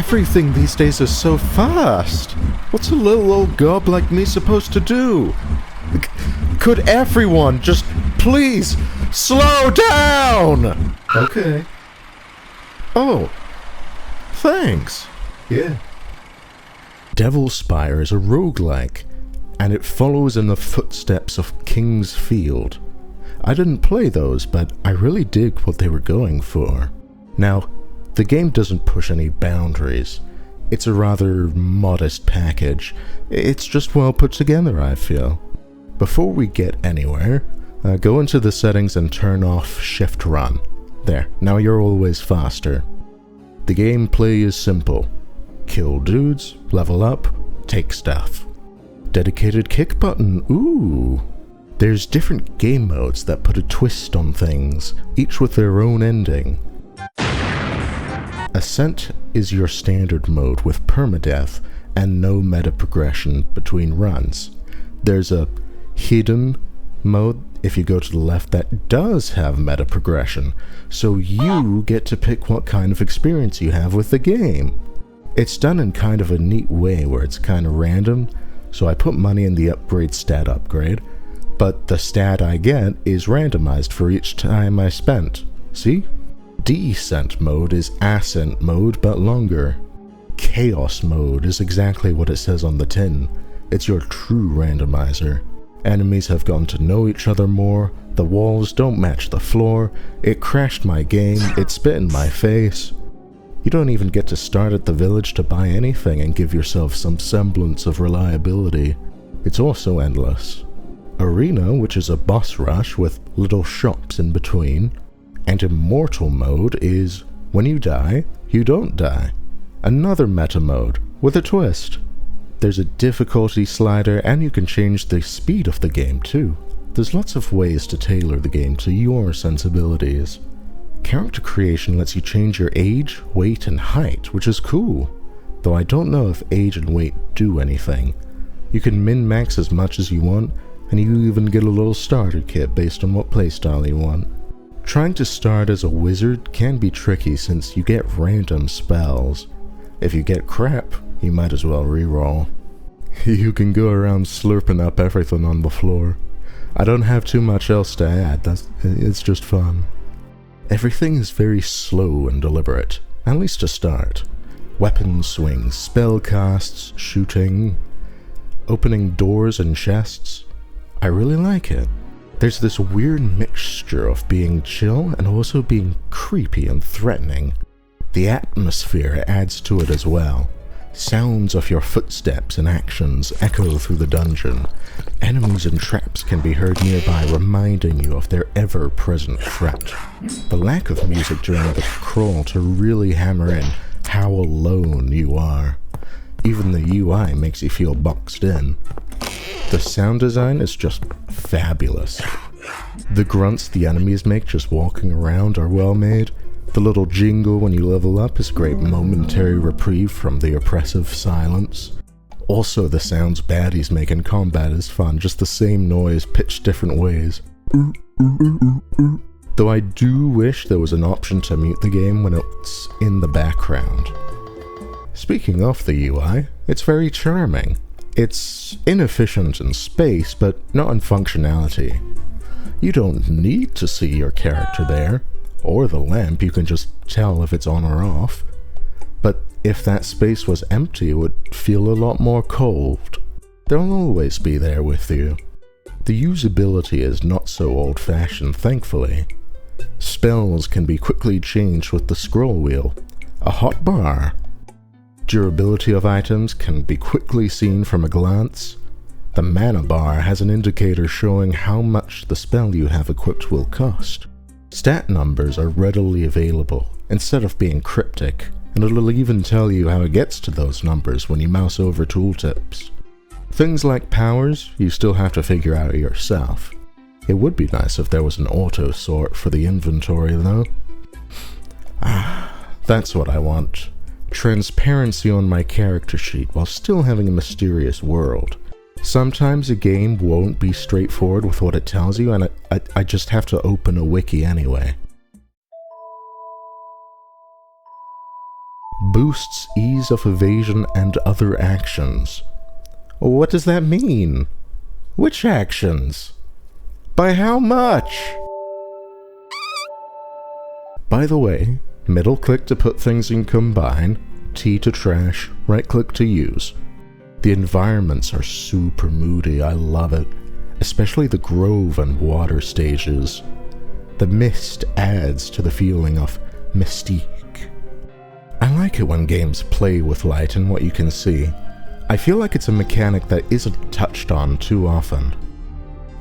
Everything these days is so fast. What's a little old gob like me supposed to do? Could everyone just please slow down? Okay. Oh, thanks. Yeah. Devil Spire is a roguelike, and it follows in the footsteps of King's Field. I didn't play those, but I really dig what they were going for. Now, the game doesn't push any boundaries. It's a rather modest package. It's just well put together, I feel. Before we get anywhere, go into the settings and turn off Shift Run. There, now you're always faster. The gameplay is simple. Kill dudes, level up, take stuff. Dedicated kick button, ooh! There's different game modes that put a twist on things, each with their own ending. Ascent is your standard mode with permadeath and no meta progression between runs. There's a hidden mode, if you go to the left, that does have meta progression, so you get to pick what kind of experience you have with the game. It's done in kind of a neat way where it's kind of random, so I put money in the upgrade stat upgrade, but the stat I get is randomized for each time I spent. See? Descent mode is ascent mode, but longer. Chaos mode is exactly what it says on the tin. It's your true randomizer. Enemies have gotten to know each other more, the walls don't match the floor, it crashed my game, it spit in my face. You don't even get to start at the village to buy anything and give yourself some semblance of reliability. It's also endless. Arena, which is a boss rush with little shops in between. And Immortal mode is, when you die, you don't die. Another meta mode, with a twist. There's a difficulty slider, and you can change the speed of the game too. There's lots of ways to tailor the game to your sensibilities. Character creation lets you change your age, weight, and height, which is cool. Though I don't know if age and weight do anything. You can min-max as much as you want, and you even get a little starter kit based on what playstyle you want. Trying to start as a wizard can be tricky since you get random spells. If you get crap, you might as well reroll. You can go around slurping up everything on the floor. I don't have too much else to add, it's just fun. Everything is very slow and deliberate, at least to start. Weapon swings, spell casts, shooting, opening doors and chests. I really like it. There's this weird mixture of being chill and also being creepy and threatening. The atmosphere adds to it as well. Sounds of your footsteps and actions echo through the dungeon. Enemies and traps can be heard nearby, reminding you of their ever-present threat. The lack of music during the crawl to really hammer in how alone you are. Even the UI makes you feel boxed in. The sound design is just fabulous. The grunts the enemies make just walking around are well made. The little jingle when you level up is a great momentary reprieve from the oppressive silence. Also, the sounds baddies make in combat is fun, just the same noise pitched different ways. Though I do wish there was an option to mute the game when it's in the background. Speaking of the UI, it's very charming. It's inefficient in space, but not in functionality. You don't need to see your character there, or the lamp, you can just tell if it's on or off. But if that space was empty, it would feel a lot more cold. They'll always be there with you. The usability is not so old-fashioned, thankfully. Spells can be quickly changed with the scroll wheel. A hotbar. Durability of items can be quickly seen from a glance. The mana bar has an indicator showing how much the spell you have equipped will cost. Stat numbers are readily available, instead of being cryptic, and it'll even tell you how it gets to those numbers when you mouse over tooltips. Things like powers, you still have to figure out yourself. It would be nice if there was an auto sort for the inventory though. That's what I want. Transparency on my character sheet while still having a mysterious world. Sometimes a game won't be straightforward with what it tells you, and I just have to open a wiki anyway. boosts ease of evasion and other actions. What does that mean? Which actions? By how much? By the way, middle click to put things in combine, T to trash, right click to use. The environments are super moody, I love it, especially the grove and water stages. The mist adds to the feeling of mystique. I like it when games play with light and what you can see. I feel like it's a mechanic that isn't touched on too often.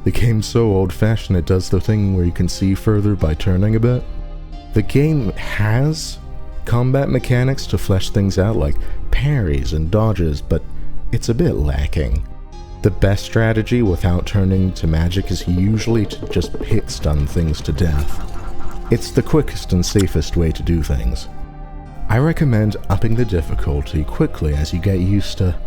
The game's so old-fashioned it does the thing where you can see further by turning a bit. The game has combat mechanics to flesh things out like parries and dodges, but it's a bit lacking. The best strategy without turning to magic is usually to just hit stun things to death. It's the quickest and safest way to do things. I recommend upping the difficulty quickly as you get used to...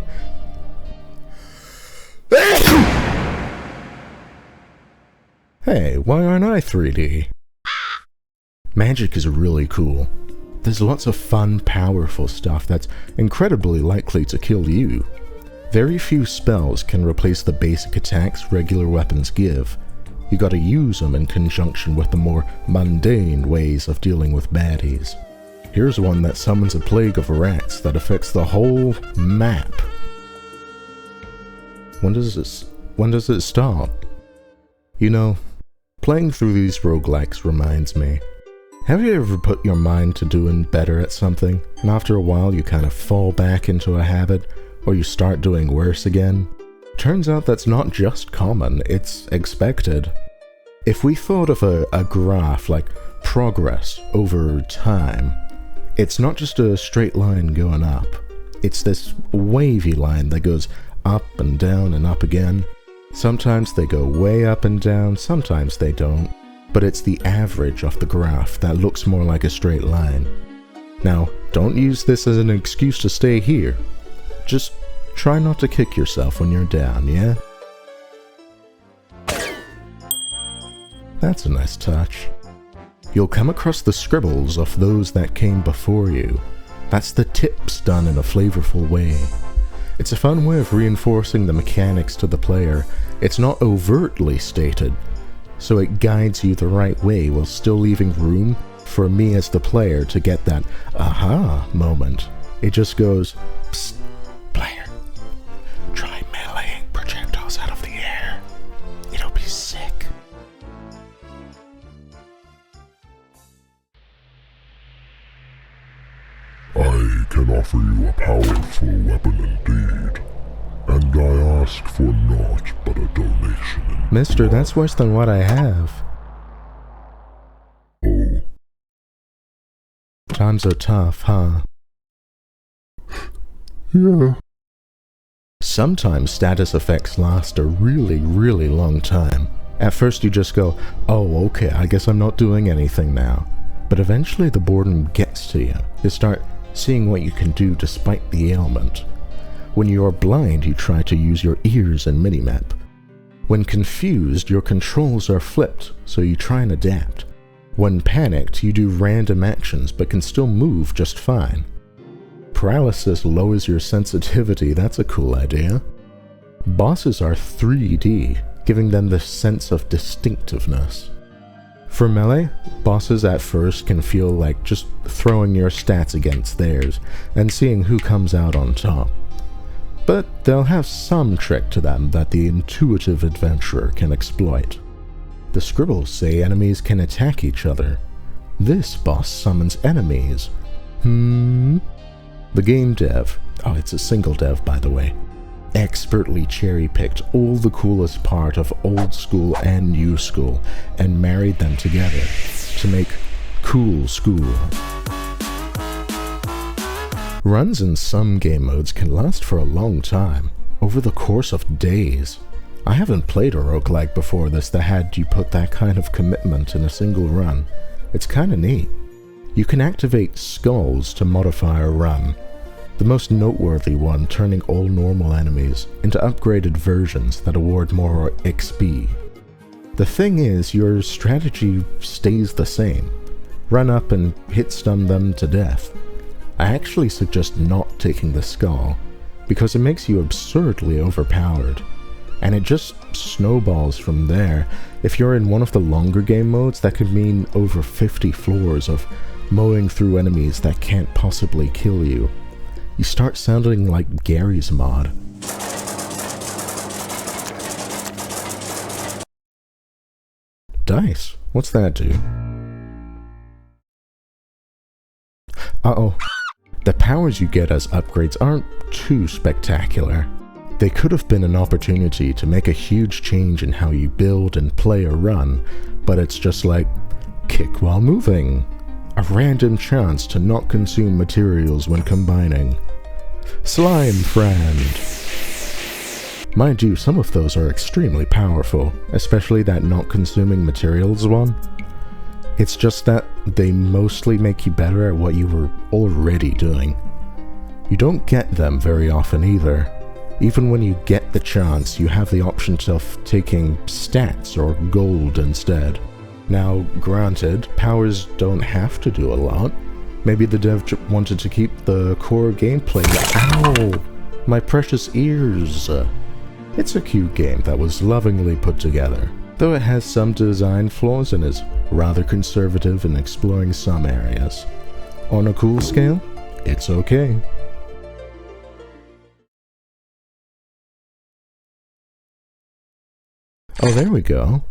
Hey, why aren't I 3D? Magic is really cool. There's lots of fun, powerful stuff that's incredibly likely to kill you. Very few spells can replace the basic attacks regular weapons give. You gotta use them in conjunction with the more mundane ways of dealing with baddies. Here's one that summons a plague of rats that affects the whole map. When does it start? You know, playing through these roguelikes reminds me. Have you ever put your mind to doing better at something, and after a while you kind of fall back into a habit, or you start doing worse again? Turns out that's not just common, it's expected. If we thought of a graph like progress over time, it's not just a straight line going up. It's this wavy line that goes up and down and up again. Sometimes they go way up and down, sometimes they don't. But it's the average of the graph that looks more like a straight line. Now, don't use this as an excuse to stay here. Just try not to kick yourself when you're down, yeah? That's a nice touch. You'll come across the scribbles of those that came before you. That's the tips done in a flavorful way. It's a fun way of reinforcing the mechanics to the player. It's not overtly stated, so it guides you the right way while still leaving room for me as the player to get that aha moment. It just goes, psst, player, try meleeing projectiles out of the air. It'll be sick. I can offer you a powerful weapon indeed, and I ask for naught but a donation. Mister, that's worse than what I have. Oh. Times are tough, huh? Yeah. Sometimes status effects last a really, really long time. At first you just go, oh, okay, I guess I'm not doing anything now. But eventually the boredom gets to you. You start seeing what you can do despite the ailment. When you are blind, you try to use your ears and minimap. When confused, your controls are flipped, so you try and adapt. When panicked, you do random actions but can still move just fine. Paralysis lowers your sensitivity, that's a cool idea. Bosses are 3D, giving them the sense of distinctiveness. For melee, bosses at first can feel like just throwing your stats against theirs and seeing who comes out on top. But they'll have some trick to them that the intuitive adventurer can exploit. The scribbles say enemies can attack each other. This boss summons enemies. The game dev, it's a single dev by the way, expertly cherry-picked all the coolest part of old school and new school and married them together to make cool school. Runs in some game modes can last for a long time, over the course of days. I haven't played a roguelike before this that had you put that kind of commitment in a single run. It's kinda neat. You can activate skulls to modify a run, the most noteworthy one turning all normal enemies into upgraded versions that award more XP. The thing is, your strategy stays the same. Run up and hit stun them to death. I actually suggest not taking the skull, because it makes you absurdly overpowered, and it just snowballs from there. If you're in one of the longer game modes, that could mean over 50 floors of mowing through enemies that can't possibly kill you. You start sounding like Gary's mod. Dice? What's that do? Uh-oh. The powers you get as upgrades aren't too spectacular. They could have been an opportunity to make a huge change in how you build and play a run, but it's just like, kick while moving. A random chance to not consume materials when combining. Slime friend. Mind you, some of those are extremely powerful, especially that not consuming materials one. It's just that they mostly make you better at what you were already doing. You don't get them very often either. Even when you get the chance, you have the option of taking stats or gold instead. Now, granted, powers don't have to do a lot. Maybe the dev wanted to keep the core gameplay. Ow! My precious ears! It's a cute game that was lovingly put together, though it has some design flaws and is rather conservative in exploring some areas. On a cool scale, it's okay. Oh, there we go.